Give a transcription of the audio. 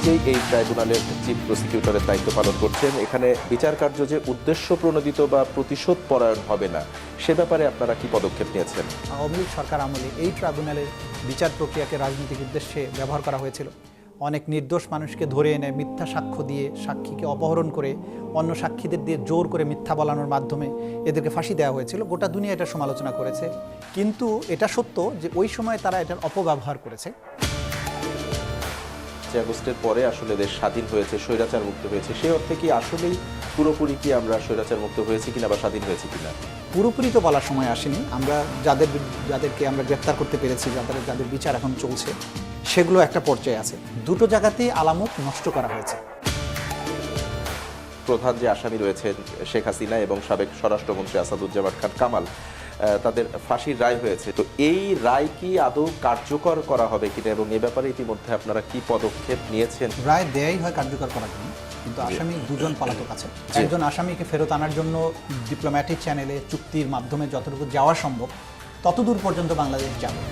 নিজেই এই ট্রাইব্যুনালের চিফ প্রসিকিউটরের দায়িত্ব পালন করছেন। এখানে বিচার কার্য যে উদ্দেশ্য প্রণোদিত বা প্রতিশোধ পরায়ণ হবে না, সে ব্যাপারে আপনারা কি পদক্ষেপ নিয়েছেন? আওয়ামী লীগ সরকার আমলে এই ট্রাইব্যুনালের বিচার প্রক্রিয়াকে রাজনৈতিক উদ্দেশ্যে ব্যবহার করা হয়েছিল। অনেক নির্দোষ মানুষকে ধরে এনে মিথ্যা সাক্ষ্য দিয়ে সাক্ষীকে অপহরণ করে অন্য সাক্ষীদের দিয়ে জোর করে মিথ্যা বলানোর মাধ্যমে এদেরকে ফাঁসি দেওয়া হয়েছিল। গোটা দুনিয়া এটা সমালোচনা করেছে, কিন্তু এটা সত্য যে ওই সময় তারা এটার অপব্যবহার করেছে। আগস্টের পরে আসলে দেশ স্বাধীন হয়েছে, স্বৈরাচার মুক্ত হয়েছে, সেই অর্থে কি আসলেই পুরোপুরি কি আমরা স্বৈরাচার মুক্ত হয়েছি কিনা বা স্বাধীন হয়েছি কিনা? পুরোপুরি তো বলার সময় আসেনি। আমরা যাদেরকে আমরা গ্রেপ্তার করতে পেরেছি, যাদের বিচার এখন চলছে, সেগুলো একটা পর্যায়ে আছে। দুটো জায়গাতেই আলামত নষ্ট করা হয়েছে। প্রধান যে আসামি রয়েছেন শেখ হাসিনা এবং সাবেক স্বরাষ্ট্রমন্ত্রী আসাদুজ্জামান খান কামাল, তাদের ফাঁসির রায় হয়েছে। তো এই রায় কি আদৌ কার্যকর করা হবে কিনা এবং এ ব্যাপারে ইতিমধ্যে আপনারা কি পদক্ষেপ নিয়েছেন? রায় দেয়াই হয় কার্যকর করার জন্য, কিন্তু আসামি দুজন পলাতক আছে। একজন আসামিকে ফেরত আনার জন্য ডিপ্লোম্যাটিক চ্যানেলে চুক্তির মাধ্যমে যতটুকু যাওয়া সম্ভব ততদূর পর্যন্ত বাংলাদেশ যাবে।